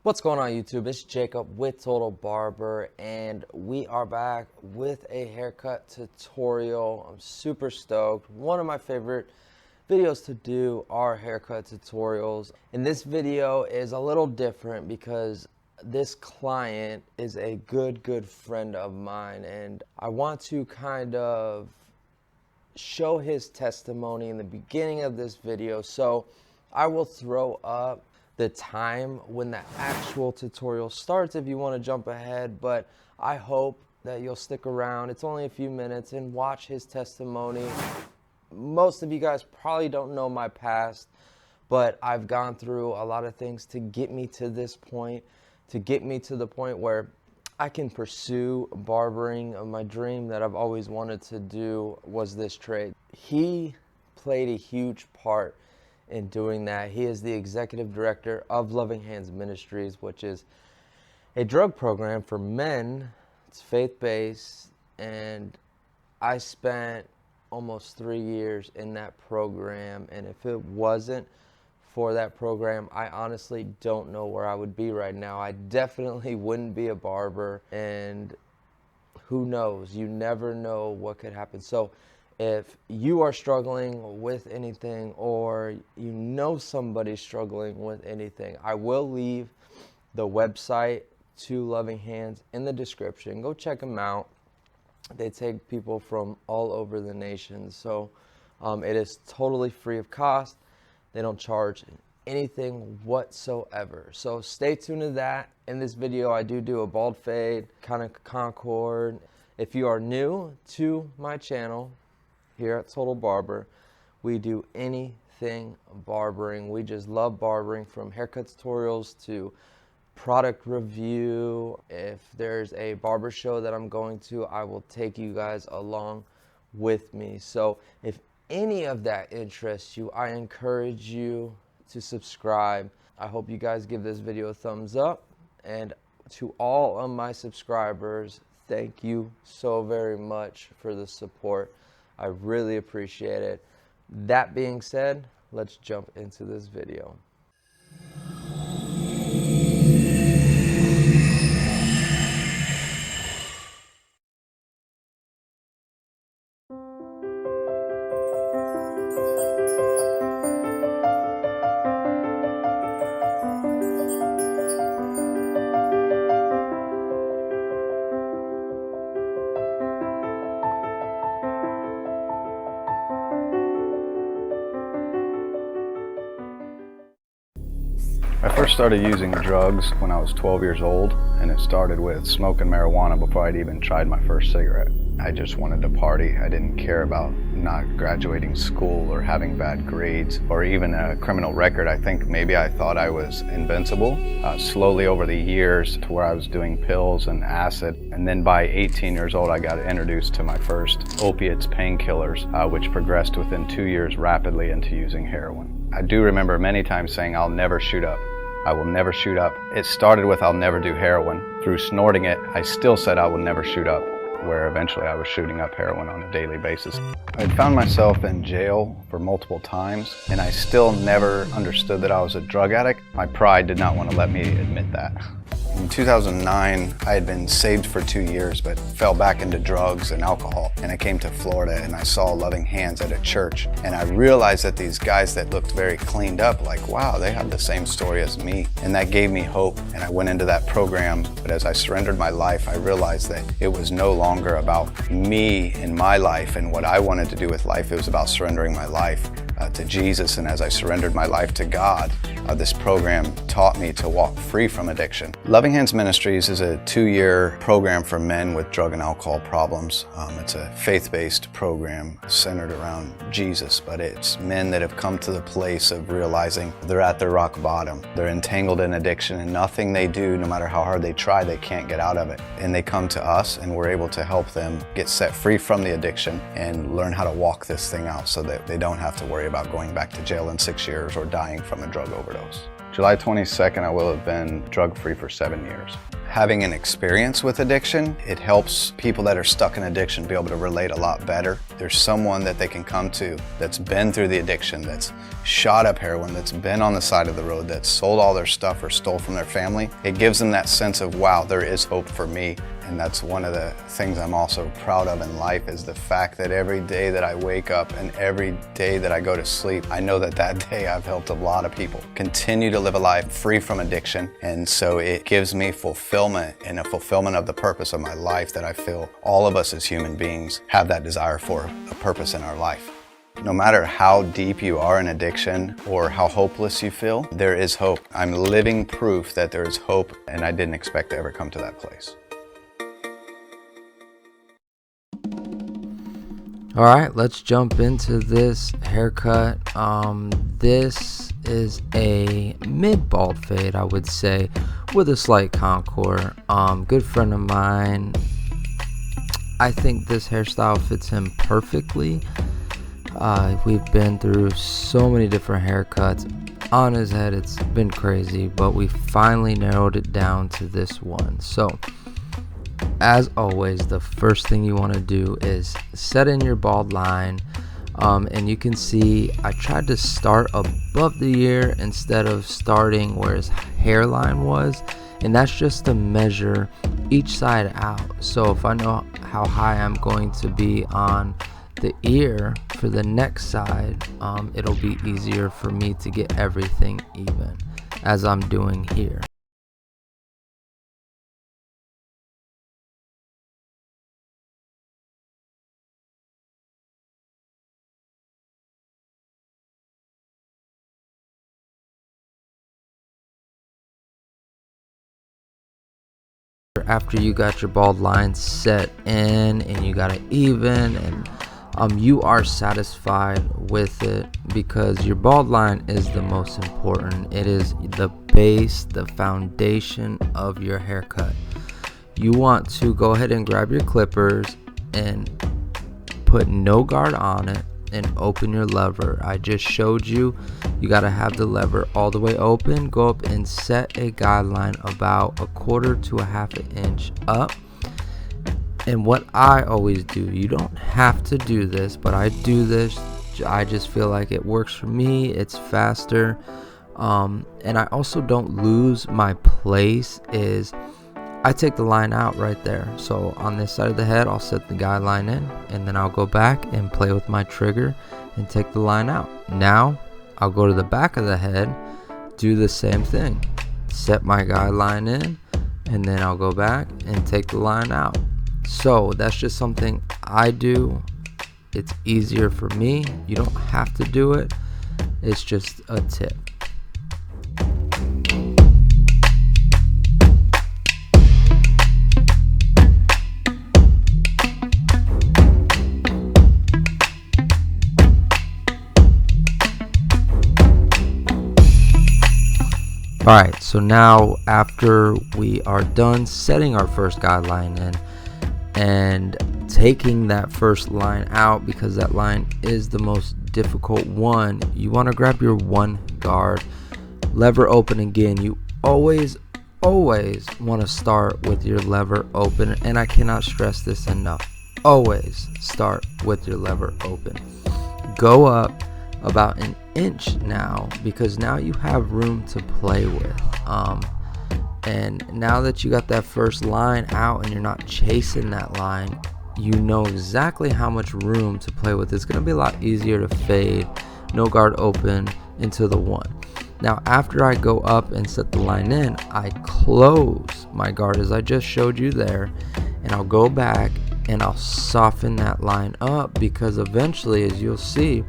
What's going on YouTube? It's Jacob with Total Barber and we are back with a haircut tutorial. I'm super stoked. One of my favorite videos to do are haircut tutorials. And this video is a little different because this client is a good friend of mine and I want to kind of show his testimony in the beginning of this video. So I will throw up the time when the actual tutorial starts if you want to jump ahead, but I hope that you'll stick around. It's only a few minutes and watch his testimony. Most of you guys probably don't know my past, but I've gone through a lot of things to get me to this point, to get me to the point where I can pursue barbering. My dream that I've always wanted to do was this trade. He played a huge part in doing that. He is the executive director of Loving Hands Ministries, which is a drug program for men. It's faith-based, and I spent almost 3 years in that program, and if it wasn't for that program, I honestly don't know where I would be right now. I definitely wouldn't be a barber, and who knows? You never know what could happen. So if you are struggling with anything or you know somebody struggling with anything, I will leave the website to Loving Hands in the description. Go check them out. They take people from all over the nation. So it is totally free of cost. They don't charge anything whatsoever. So stay tuned to that. In this video, I do a bald fade, kind of concord. If you are new to my channel, here at Total Barber, we do anything barbering. We just love barbering, from haircut tutorials to product review. If there's a barber show that I'm going to, I will take you guys along with me. So if any of that interests you, I encourage you to subscribe. I hope you guys give this video a thumbs up. And to all of my subscribers, thank you so very much for the support. I really appreciate it. That being said, let's jump into this video. I first started using drugs when I was 12 years old, and it started with smoking marijuana before I'd even tried my first cigarette. I just wanted to party. I didn't care about not graduating school or having bad grades or even a criminal record. I think maybe I thought I was invincible. Slowly over the years to where I was doing pills and acid, and then by 18 years old I got introduced to my first opiates, painkillers, which progressed within 2 years rapidly into using heroin. I do remember many times saying, I'll never shoot up. I will never shoot up. It started with I'll never do heroin. Through snorting it, I still said I will never shoot up, where eventually I was shooting up heroin on a daily basis. I had found myself in jail for multiple times, and I still never understood that I was a drug addict. My pride did not want to let me admit that. In 2009, I had been saved for 2 years, but fell back into drugs and alcohol. And I came to Florida and I saw Loving Hands at a church. And I realized that these guys that looked very cleaned up, like, wow, they have the same story as me. And that gave me hope. And I went into that program. But as I surrendered my life, I realized that it was no longer about me and my life and what I wanted to do with life. It was about surrendering my life to Jesus. And as I surrendered my life to God, this program taught me to walk free from addiction. Loving Hands Ministries is a 2-year program for men with drug and alcohol problems. It's a faith-based program centered around Jesus, but it's men that have come to the place of realizing they're at their rock bottom. They're entangled in addiction, and nothing they do, no matter how hard they try, they can't get out of it. And they come to us, and we're able to help them get set free from the addiction and learn how to walk this thing out so that they don't have to worry about going back to jail in 6 years or dying from a drug overdose. July 22nd, I will have been drug-free for 7 years. having an experience with addiction, it helps people that are stuck in addiction be able to relate a lot better. There's someone that they can come to that's been through the addiction, that's shot up heroin, that's been on the side of the road, that's sold all their stuff or stole from their family. It gives them that sense of, wow, there is hope for me. And that's one of the things I'm also proud of in life, is the fact that every day that I wake up and every day that I go to sleep, I know that that day I've helped a lot of people continue to live a life free from addiction. And so it gives me fulfillment, and a fulfillment of the purpose of my life that I feel all of us as human beings have that desire for, a purpose in our life. No matter how deep you are in addiction or how hopeless you feel, there is hope. I'm living proof that there is hope, and I didn't expect to ever come to that place. All right, let's jump into this haircut. This is a mid-bald fade, I would say, with a slight contour. Good friend of mine. I think this hairstyle fits him perfectly. We've been through so many different haircuts on his head. It's been crazy, but we finally narrowed it down to this one. So, as always, the first thing you want to do is set in your bald line, and you can see I tried to start above the ear instead of starting where his hairline was, and that's just to measure each side out. So if I know how high I'm going to be on the ear for the next side, it'll be easier for me to get everything even, as I'm doing here. After you got your bald line set in and you got it even, and you are satisfied with it, because your bald line is the most important. It is the base, the foundation of your haircut. You want to go ahead and grab your clippers and put no guard on it and open your lever. I just showed you, you got to have the lever all the way open. Go up and set a guideline about 1/4 to 1/2 inch up. And what I always do, you don't have to do this, but I do this. I just feel like it works for me. It's faster, and I also don't lose my place. Is I take the line out right there. So on this side of the head, I'll set the guideline in, and then I'll go back and play with my trigger and take the line out. Now I'll go to the back of the head, do the same thing, set my guideline in, and then I'll go back and take the line out. So that's just something I do. It's easier for me. You don't have to do it. It's just a tip. Alright, so now after we are done setting our first guideline in and taking that first line out, because that line is the most difficult one, you want to grab your one guard, lever open again. You always want to start with your lever open, and I cannot stress this enough. Always start with your lever open. Go up about an inch now, because now you have room to play with, and now that you got that first line out and you're not chasing that line, you know exactly how much room to play with. It's going to be a lot easier to fade no guard open into the one. Now after I go up and set the line in, I close my guard as I just showed you there, and I'll go back and I'll soften that line up, because eventually, as you'll see,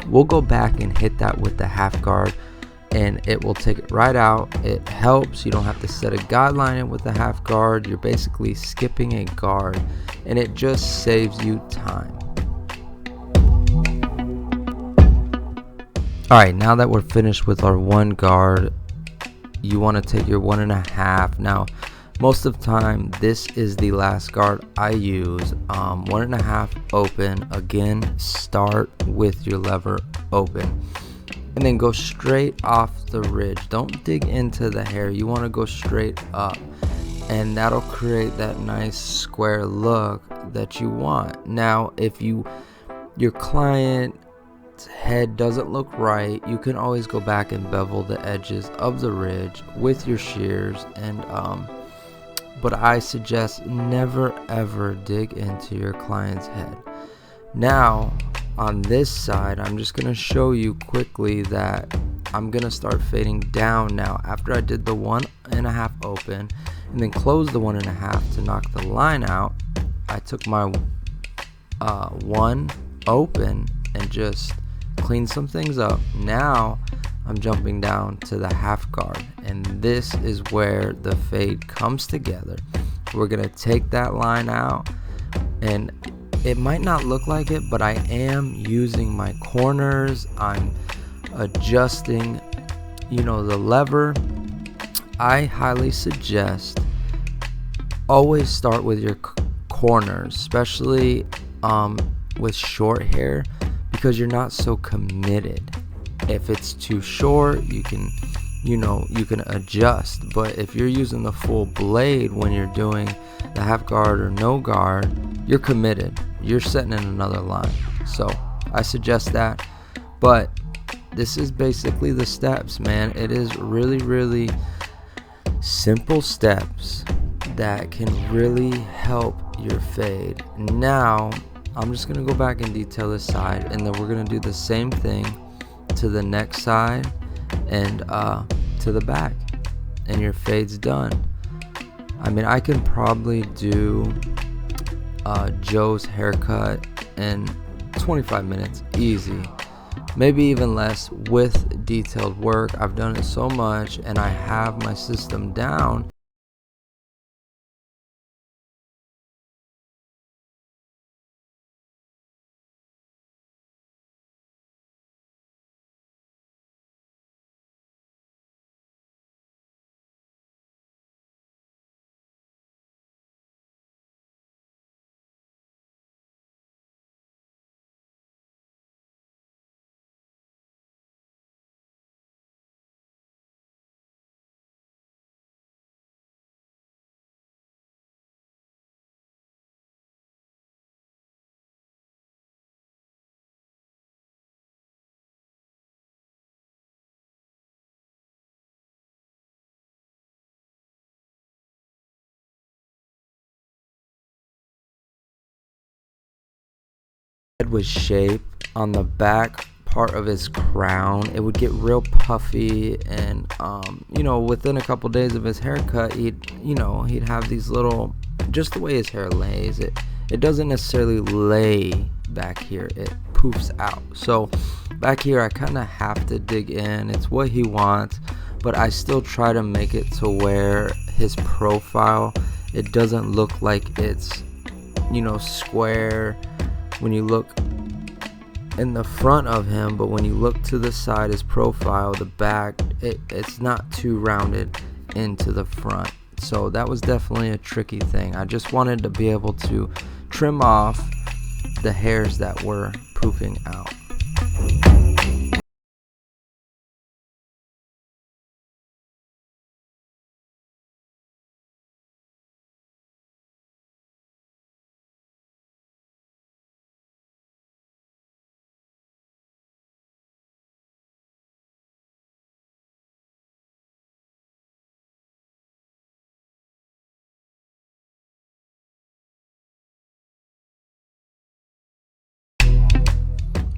we'll go back and hit that with the half guard, and it will take it right out. It helps. You don't have to set a guideline in with the half guard. You're basically skipping a guard, and it just saves you time. Alright, now that we're finished with our one guard, you want to take your 1.5. Now, most of the time, this is the last guard I use. 1.5 open. Again, start with your lever open, and then go straight off the ridge. Don't dig into the hair. You want to go straight up. and that'll create that nice square look that you want. Now, if your client's head doesn't look right, you can always go back and bevel the edges of the ridge with your shears, and but I suggest never ever dig into your client's head. Now on this side, I'm just going to show you quickly that I'm going to start fading down now. After I did the 1.5 open and then closed the 1.5 to knock the line out, I took my 1 open and just cleaned some things up. Now I'm jumping down to the half guard, and this is where the fade comes together. We're going to take that line out, and it might not look like it, but I am using my corners. I'm adjusting, the lever. I highly suggest always start with your corners, especially with short hair, because you're not so committed. If it's too short, you can adjust, but if you're using the full blade when you're doing the half guard or no guard, you're committed. You're setting in another line. So I suggest that. But this is basically the steps, man. It is really, really simple steps that can really help your fade. Now I'm just gonna go back and detail this side, and then we're gonna do the same thing to the next side and to the back, and your fade's done. I mean, I can probably do Joe's haircut in 25 minutes easy, maybe even less with detailed work. I've done it so much and I have my system down. Head was shaped on the back part of his crown. It would get real puffy, and within a couple days of his haircut, he'd have these little, just the way his hair lays, it doesn't necessarily lay back here, it poofs out. So back here I kind of have to dig in. It's what he wants, but I still try to make it to where his profile, it doesn't look like it's square when you look in the front of him, but when you look to the side, his profile, the back, it's not too rounded into the front. So that was definitely a tricky thing. I just wanted to be able to trim off the hairs that were poofing out.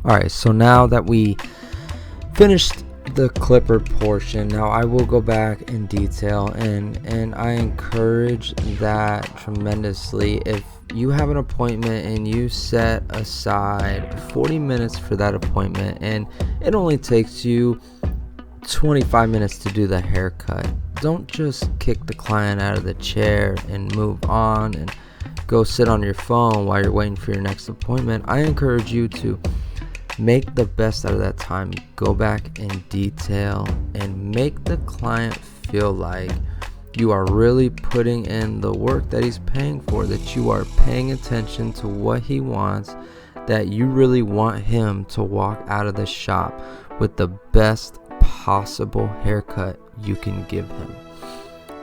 Alright, so now that we finished the clipper portion, now I will go back in detail, and I encourage that tremendously. If you have an appointment and you set aside 40 minutes for that appointment, and it only takes you 25 minutes to do the haircut, don't just kick the client out of the chair and move on and go sit on your phone while you're waiting for your next appointment. I encourage you to make the best out of that time. Go back in detail and make the client feel like you are really putting in the work that he's paying for, that you are paying attention to what he wants, that you really want him to walk out of the shop with the best possible haircut you can give him.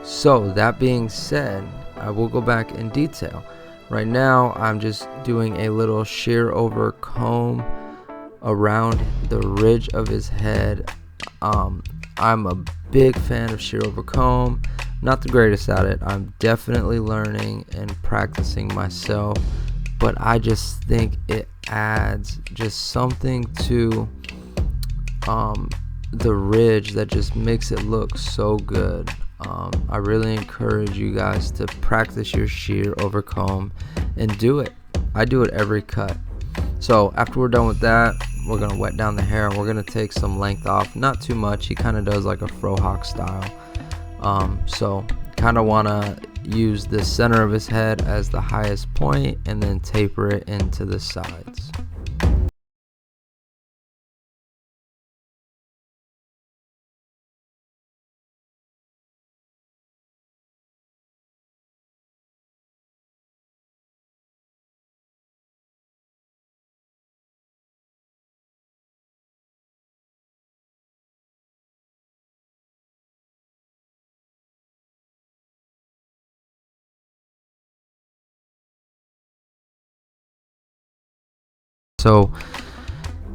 So that being said, I will go back in detail. Right now I'm just doing a little shear over comb around the ridge of his head. I'm a big fan of shear over comb. Not the greatest at it. I'm definitely learning and practicing myself, but I just think it adds just something to the ridge that just makes it look so good. I really encourage you guys to practice your shear over comb and do it. I do it every cut. So after we're done with that, we're gonna wet down the hair and we're gonna take some length off. Not too much. He kind of does like a frohawk style. So kind of want to use the center of his head as the highest point and then taper it into the sides. So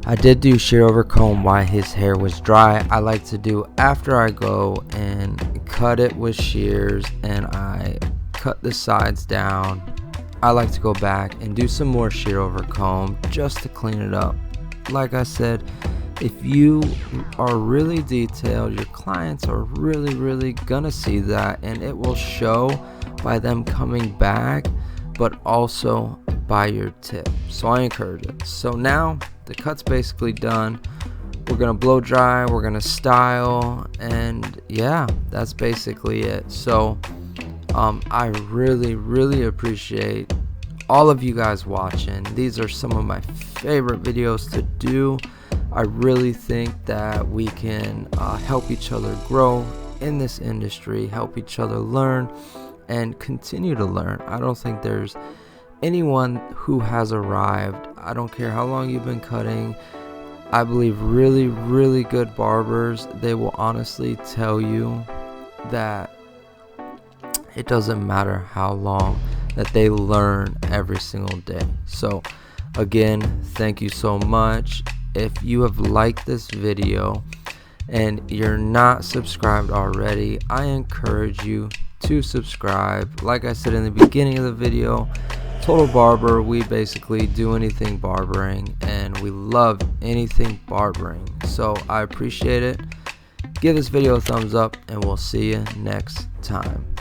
I did do shear over comb while his hair was dry. I like to do after I go and cut it with shears and I cut the sides down. I like to go back and do some more shear over comb just to clean it up. Like I said, if you are really detailed, your clients are really gonna see that, and it will show by them coming back, but also by your tip. So I encourage it. So now the cut's basically done. We're gonna blow dry, we're gonna style, and yeah, that's basically it. So I really appreciate all of you guys watching. These are some of my favorite videos to do. I really think that we can help each other grow in this industry, help each other learn and continue to learn. I don't think there's anyone who has arrived. I don't care how long you've been cutting. I believe really good barbers, they will honestly tell you that it doesn't matter how long, that they learn every single day. So again, thank you so much. If you have liked this video and you're not subscribed already, I encourage you to subscribe. Like I said in the beginning of the video, Total Barber, we basically do anything barbering and we love anything barbering. So I appreciate it. Give this video a thumbs up and we'll see you next time.